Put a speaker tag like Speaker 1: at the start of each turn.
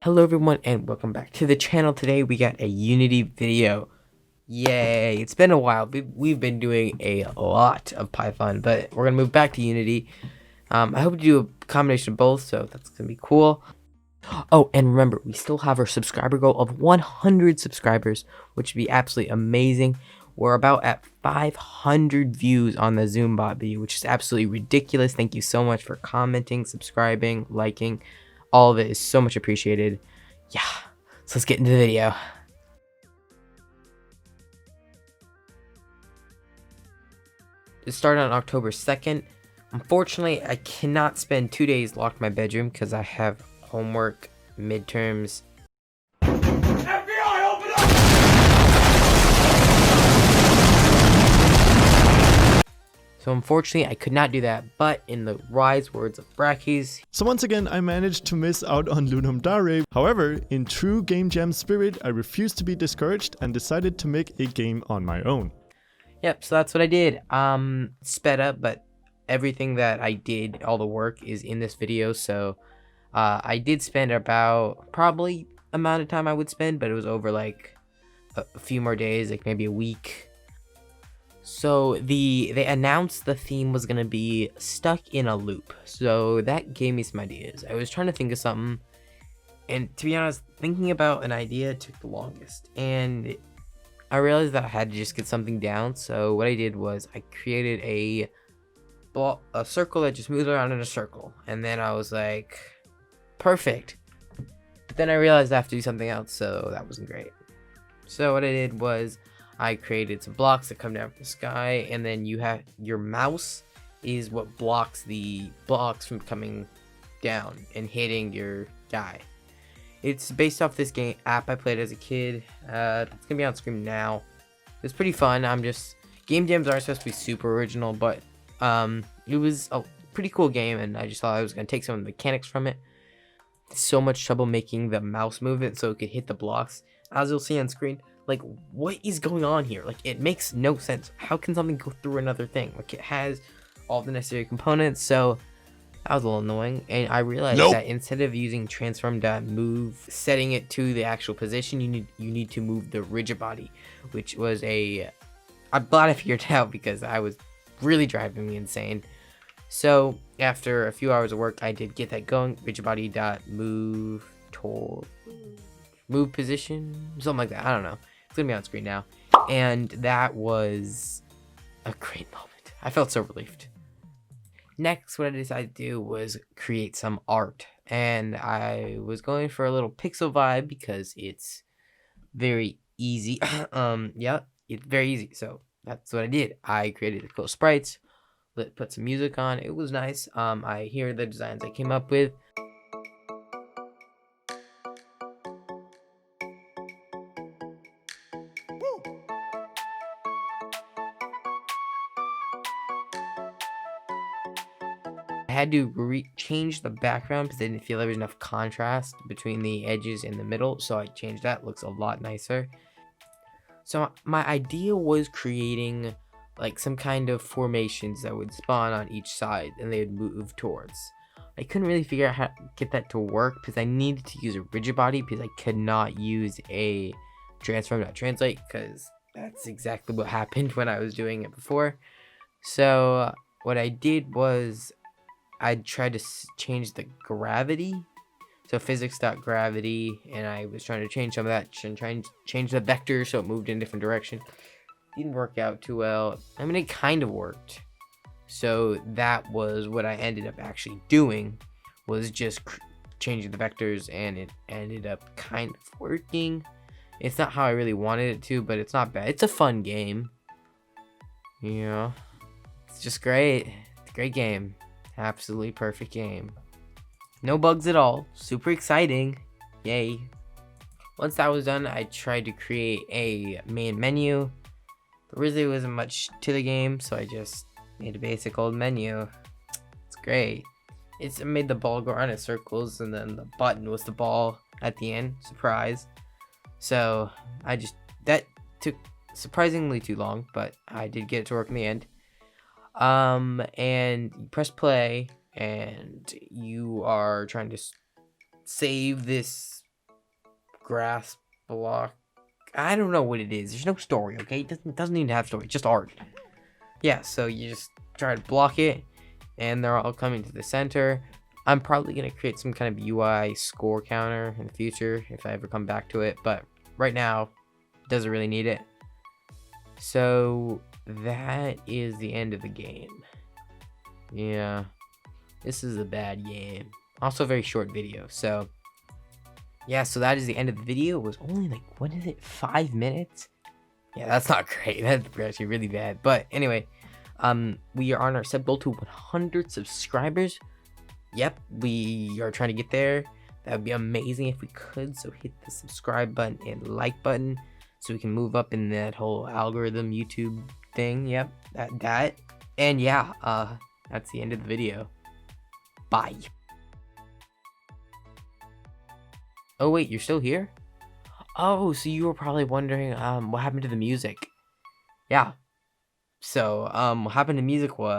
Speaker 1: Hello everyone and welcome back to the channel. Today we got a Unity video. Yay, it's been a while. We've been doing a lot of Python, but we're gonna move back to Unity. I hope to do a combination of both, so that's gonna be cool. Oh, and remember, we still have our subscriber goal of 100 subscribers, which would be absolutely amazing. We're about at 500 views on the Zoombot video, which is absolutely ridiculous. Thank you so much for commenting, subscribing, liking. All of it is so much appreciated. Yeah, so let's get into the video. It started on October 2nd. Unfortunately, I cannot spend 2 days locked in my bedroom because I have homework, midterms. FBI, open up! So unfortunately, I could not do that, but in the wise words of Brackies.
Speaker 2: So once again, I managed to miss out on Ludum Dare. However, in true Game Jam spirit, I refused to be discouraged and decided to make a game on my own.
Speaker 1: Yep, so that's what I did. Sped up, but everything that I did, all the work, is in this video. So I did spend about probably amount of time I would spend, but it was over like a few more days, like maybe a week. So they announced the theme was gonna be stuck in a loop. So that gave me some ideas. I was trying to think of something, and to be honest, thinking about an idea took the longest. And I realized that I had to just get something down. So what I did was I created a circle that just moves around in a circle, and then I was like, perfect. But then I realized I have to do something else, so that wasn't great. So what I did was I created some blocks that come down from the sky, and then you have your mouse is what blocks the blocks from coming down and hitting your guy. It's based off this game app I played as a kid. It's gonna be on screen now. It's pretty fun. Game jams aren't supposed to be super original, but it was a pretty cool game, and I just thought I was gonna take some of the mechanics from it. So much trouble making the mouse move it so it could hit the blocks. As you'll see on screen, like, what is going on here? Like, it makes no sense. How can something go through another thing? Like, it has all the necessary components, so that was a little annoying. And I realized that instead of using transform.move, setting it to the actual position, you need to move the rigid body, which was I'm glad I figured it out because I was really driving me insane. So after a few hours of work, I did get that going. Rigid body dot move position, something like that. I don't know. It's gonna be on screen now, and that was a great moment. I felt so relieved. Next, what I decided to do was create some art, and I was going for a little pixel vibe because it's very easy. Yeah, it's very easy. So that's what I did. I created the cool sprites, put some music on. It was nice. Here are the designs I came up with. I had to change the background because I didn't feel there was enough contrast between the edges and the middle, so I changed that. Looks a lot nicer. So my idea was creating like some kind of formations that would spawn on each side and they would move towards. I couldn't really figure out how to get that to work because I needed to use a rigid body because I could not use a transform.translate because that's exactly what happened when I was doing it before. So what I did was I tried to change the gravity, so physics.gravity, and I was trying to change some of that and trying to change the vector so it moved in a different direction. Didn't work out too well. I mean, it kind of worked. So that was what I ended up actually doing, was just changing the vectors, and it ended up kind of working. It's not how I really wanted it to, but it's not bad. It's a fun game. You know, it's just great. It's a great game. Absolutely perfect game. No bugs at all. Super exciting. Yay. Once that was done, I tried to create a main menu. There really wasn't much to the game, so I just made a basic old menu. It's great. It made the ball go around in circles, and then the button was the ball at the end. Surprise. So that took surprisingly too long, but I did get it to work in the end. And you press play, and you are trying to save this grass block. I don't know what it is. There's no story, okay? It doesn't even have story, just art. Yeah, so you just try to block it, and they're all coming to the center. I'm probably going to create some kind of UI score counter in the future if I ever come back to it, but right now, doesn't really need it. So that is the end of the game. Yeah, this is a bad game. Also a very short video, so yeah, so that is the end of the video. It was only like, what is it, 5 minutes? Yeah, that's not great. That's actually really bad. But anyway, we are on our sub goal to 100 subscribers. Yep, we are trying to get there. That would be amazing if we could. So hit the subscribe button and like button so we can move up in that whole algorithm YouTube thing. Yep, that. And yeah, that's the end of the video. Bye. Oh wait, you're still here? Oh, so you were probably wondering what happened to the music. Yeah. So, what happened to music was